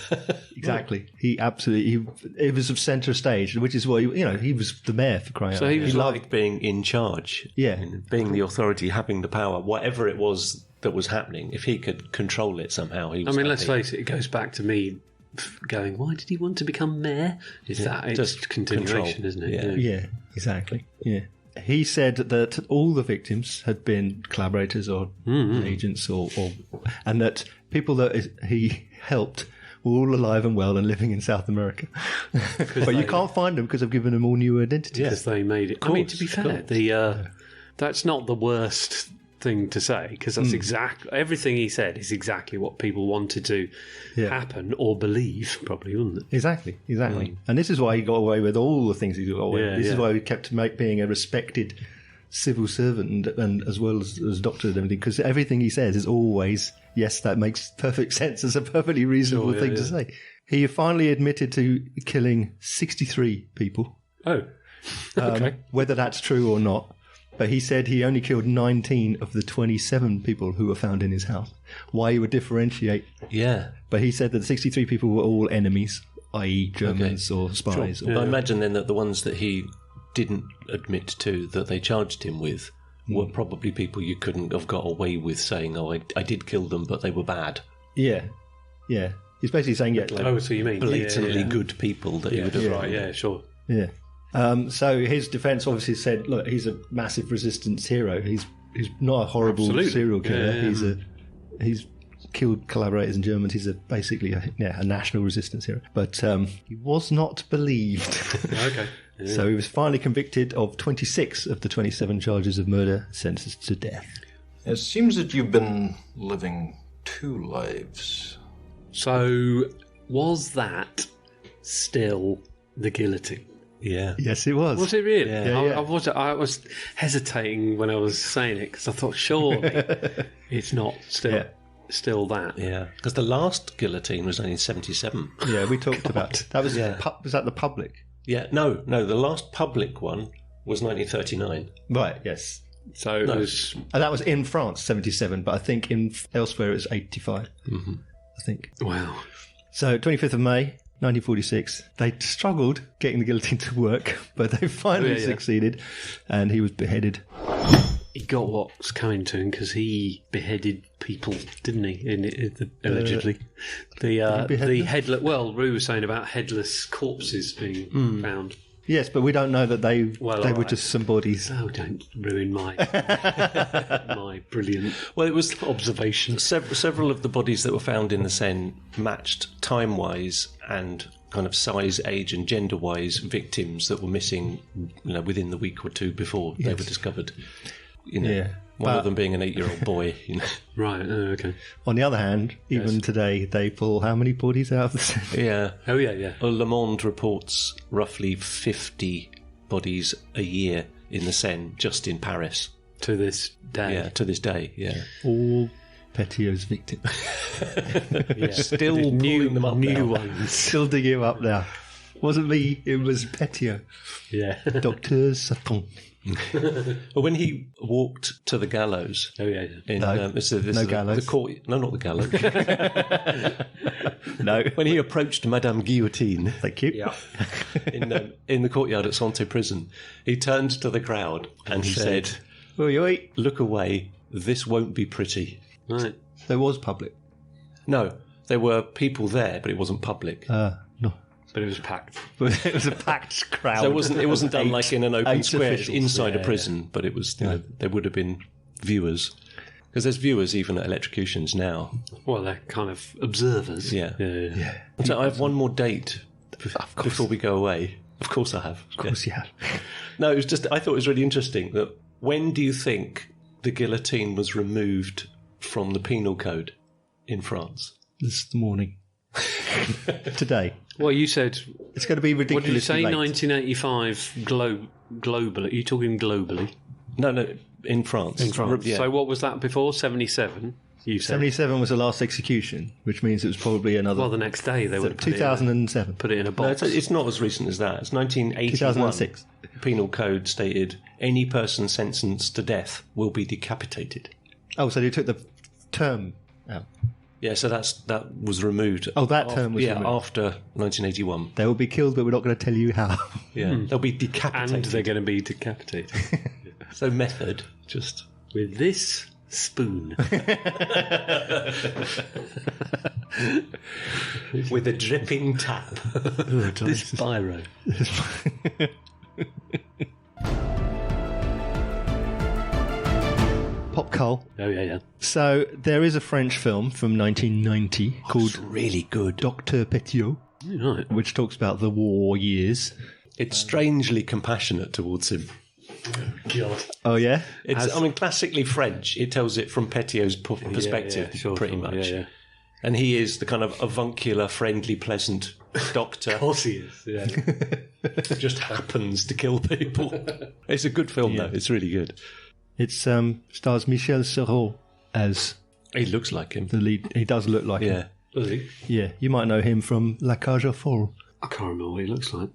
Exactly. He absolutely... It was of centre stage, which is why, he was the mayor, for crying out loud. So he loved being in charge. Yeah. Being the authority, having the power, whatever it was that was happening. If he could control it somehow, he was happy. Let's face it, it goes back to me going, why did he want to become mayor? It's just continuation, control. Isn't it? Yeah, exactly. Yeah. He said that all the victims had been collaborators or agents, and that people that he helped were all alive and well and living in South America. But you can't find them because I've given them all new identities. Because they made it. To be fair, that's not the worst thing to say, because that's exactly everything he said is exactly what people wanted to happen or believe, probably, wouldn't it? Exactly. And this is why he got away with all the things he got away with. This is why he kept being a respected civil servant and as well as doctor and everything, because everything he says is always, yes, that makes perfect sense. It's a perfectly reasonable thing to say. He finally admitted to killing 63 people. Oh, okay. Whether that's true or not. But he said he only killed 19 of the 27 people who were found in his house. Why he would differentiate. Yeah. But he said that 63 people were all enemies, i.e. Germans or spies. Sure. I imagine then that the ones that he didn't admit to, that they charged him with, were probably people you couldn't have got away with saying, I did kill them, but they were bad. Yeah. He's basically saying, so you mean blatantly good people that he would have... Right, yeah, sure. Yeah. So his defence obviously said, look, he's a massive resistance hero. He's not a horrible serial killer. Yeah. He's killed collaborators in Germans. He's basically a national resistance hero. But he was not believed. Okay. Yeah. So he was finally convicted of 26 of the 27 charges of murder, sentenced to death. It seems that you've been living two lives. So was that still the guillotine? Yeah. Yes, it was. Was it really? Yeah. I was hesitating when I was saying it because I thought surely it's not still that. Yeah, because the last guillotine was only in 1977. Yeah, we talked about that. Was that the public? Yeah, no, the last public one was 1939. Right. Yes. So it was, and that was in France, 77. But I think elsewhere it was 85. Mm-hmm. I think. Wow. So 25th of May. 1946. They struggled getting the guillotine to work, but they finally succeeded, and he was beheaded. He got what's coming to him because he beheaded people, didn't he? Allegedly, the headless. Well, Rue was saying about headless corpses being found. Yes, but we don't know that they were just some bodies. Oh, don't ruin my my brilliant. Well, it was observation. Several of the bodies that were found in the Seine matched time-wise and kind of size, age, and gender-wise victims that were missing, within the week or two before they were discovered. One of them being an 8-year-old boy. Right. Okay. On the other hand, even today, they pull how many bodies out of the Seine? Yeah. Oh yeah. Well, Le Monde reports roughly 50 bodies a year in the Seine, just in Paris. To this day. Yeah. To this day. Yeah. All Petiot's victims. Still pulling them up. New ones. Still digging them up now. Wasn't me. It was Petiot. Yeah. Dr. Satan. Well, when he walked to the gallows, no gallows. The court, no, not the gallows. No, when he approached Madame Guillotine, thank you, in the courtyard at Santé Prison, he turned to the crowd and he said, "Oi, look away. This won't be pretty." Right. There was public. No, there were people there, but it wasn't public. No. But it was packed. It was a packed crowd. So it wasn't done like in an open square inside a prison, but it was. There would have been viewers, because there's viewers even at electrocutions now. Well, they're kind of observers. Yeah. So I have one more date before we go away. Of course I have. Of course you have. No, it was just. I thought it was really interesting that when do you think the guillotine was removed from the penal code in France? This morning. Today. Well, you said it's going to be ridiculously What did you say? late. 1985 globally. Are you talking globally? No, in France. In France. Yeah. So what was that before? 77. You said 77 was the last execution, which means it was probably another. Well, the next day they would have 2007. Put it in a box. No, it's not as recent as that. It's 1981. 2006. Penal code stated any person sentenced to death will be decapitated. Oh, so they took the term out. Yeah, so that was removed. Oh, that term was removed. After 1981. They will be killed, but we're not going to tell you how. Yeah, they'll be decapitated. And they're going to be decapitated. So method, just... With this spoon. With a dripping tap. This biro. Pop Cole. Oh, yeah. So there is a French film from 1990 called really good Dr. Petiot, right, which talks about the war years. It's strangely compassionate towards him. God. Oh, yeah? Classically French. It tells it from Petiot's perspective, pretty much. Yeah. And he is the kind of avuncular, friendly, pleasant doctor. Of course he is, yeah. Just happens to kill people. It's a good film, though. It's really good. It stars Michel Serrault as... He looks like him. The lead. He does look like him. Does he? Yeah. You might know him from La Cage aux Folles. I can't remember what he looks like.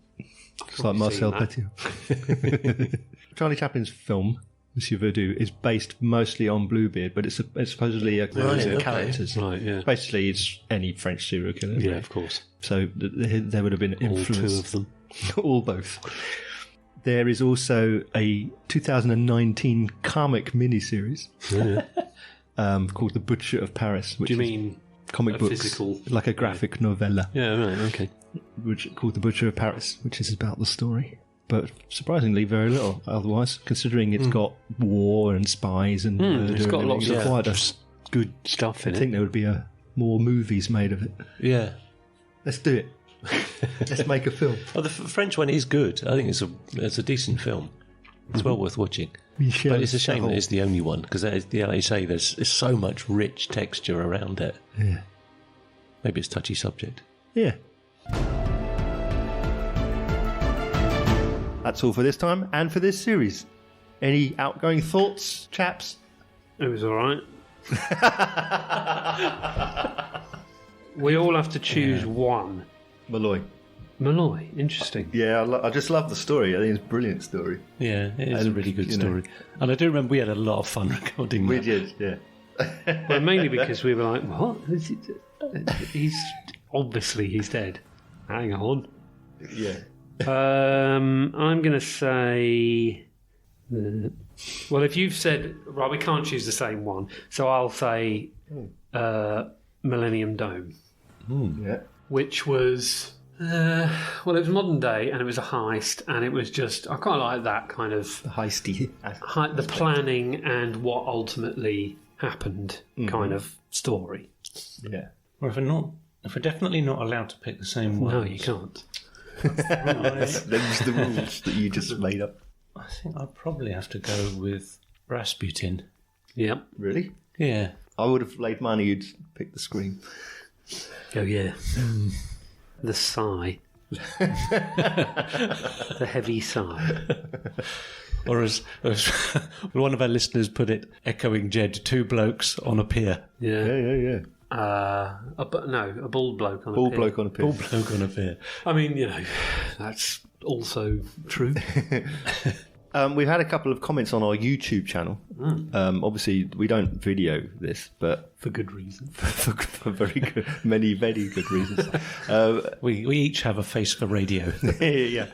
It's like Marcel Petiot. Charlie Chaplin's film, Monsieur Verdoux, is based mostly on Bluebeard, but it's supposedly a characters. Right, yeah. Basically, it's any French serial killer. Yeah, of course. So there would have been influence. All two of them. All both. There is also a 2019 comic miniseries called The Butcher of Paris. Which Do you mean comic books, physical, like a graphic novella? Yeah, right, okay. Called The Butcher of Paris, which is about the story. But surprisingly, very little otherwise, considering it's got war and spies and murder. It's got lots of quite good stuff in it. I think there would be more movies made of it. Yeah. Let's do it. Let's make a film. Oh, the French one is good. I think it's a decent film. It's well worth watching. Michel but it's a shame Serrault. that it's the only one, because like you say, there's so much rich texture around it. Yeah. Maybe it's a touchy subject. Yeah. that's all for this time and for this series. Any outgoing thoughts, chaps? It was all right. We all have to choose one. Malloy. Malloy, interesting. Yeah, I just love the story. I think it's a brilliant story. Yeah, it is a really good story. And I do remember we had a lot of fun recording We that. did, yeah. Well, mainly because we were like, what? He's dead. Hang on. Yeah. I'm going to say... well, if you've said... Right, we can't choose the same one. So I'll say Millennium Dome. Yeah. Which was... well, it was modern day, and it was a heist, and it was just... I quite like that kind of... Heisty. The planning and what ultimately happened kind of story. Yeah. Or if we're definitely not allowed to pick the same one. No, you can't. Them's the rules that you just made up. I think I'd probably have to go with Rasputin. Yeah. Really? Yeah. I would have laid money you'd pick the Scream. Oh, yeah. The sigh. The heavy sigh. Or as one of our listeners put it, echoing Jed, 2 blokes on a pier. Yeah. A bald bloke on a Bald pier. bloke on a pier. Bald bloke on a pier. I mean, that's also true. We've had a couple of comments on our YouTube channel. Obviously, we don't video this, but for good reason. for many very good reasons. We each have a face for radio. Yeah,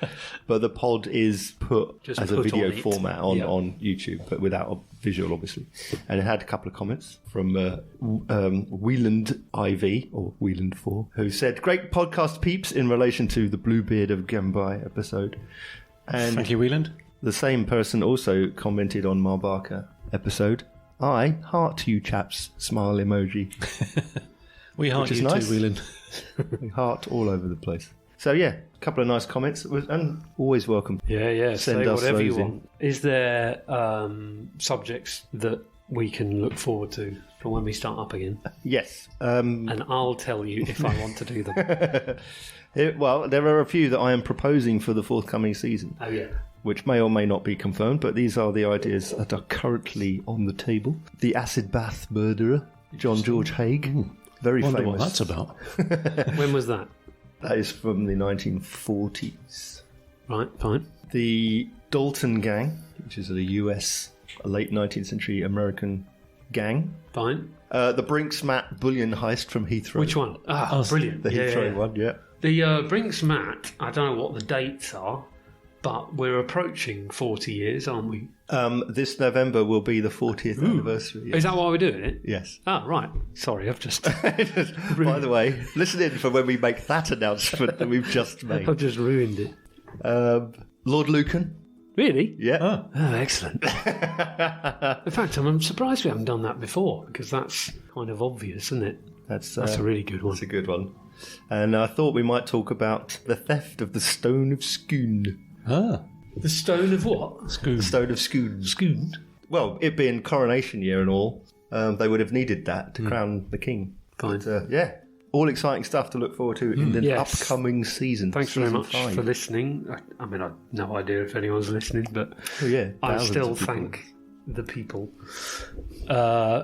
but the pod is put Just as a put video on it. format on YouTube, but without a visual, obviously. And it had a couple of comments from Wieland IV, or Wieland 4, who said, "Great podcast, peeps, in relation to the Bluebeard of Gambai episode." And Thank you, Wieland. the same person also commented on Marbaka episode. I heart you chaps, smile emoji. We heart Which is you nice. too, Wieland. We heart all over the place. So yeah, a couple of nice comments, and always welcome. Yeah. Send Say us whatever you those in. want. Is there subjects that we can look forward to for when we start up again? Yes. And I'll tell you if I want to do them. Well, there are a few that I am proposing for the forthcoming season. Oh, yeah. Which may or may not be confirmed, but these are the ideas that are currently on the table. The acid bath murderer, John George Haig. Very Wonder famous. what that's about. When was that? That is from the 1940s. Right, fine. The Dalton Gang, which is a US, late 19th century American gang. Fine. The Brinks-Mat bullion heist from Heathrow. Which one? Brilliant. The Heathrow one, yeah. The Brinks-Mat, I don't know what the dates are, but we're approaching 40 years, aren't we? This November will be the 40th anniversary. Yes. Is that why we're doing it? Yes. Oh, right. Sorry, I've just... By the way, listen in for when we make that announcement that we've just made. I've just ruined it. Lord Lucan. Really? Yeah. Oh, excellent. In fact, I'm surprised we haven't done that before, because that's kind of obvious, isn't it? That's a really good one. That's a good one. And I thought we might talk about the theft of the Stone of Scone. Ah. The Stone of what? Scone. The Stone of Scone. Scone? Well, it being coronation year and all, they would have needed that to crown the king. Fine. But, yeah. All exciting stuff to look forward to in the upcoming season. Thanks very season much 5. for listening. I mean, I've no idea if anyone's listening, but I thousands still of people. thank the people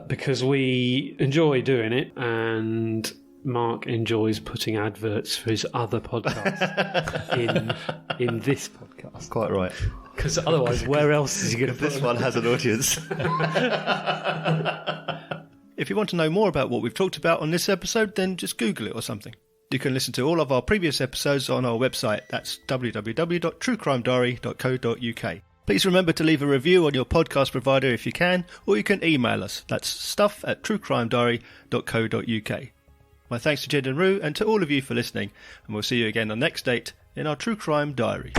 because we enjoy doing it, and Mark enjoys putting adverts for his other podcast in this podcast. Quite right. Because otherwise, where else is he going to put This one has an audience. If you want to know more about what we've talked about on this episode, then just Google it or something. You can listen to all of our previous episodes on our website. That's www.truecrimediary.co.uk. Please remember to leave a review on your podcast provider if you can, or you can email us. That's stuff@truecrimediary.co.uk. My thanks to Jed and Rue, and to all of you for listening, and we'll see you again on next date in our True Crime Diary.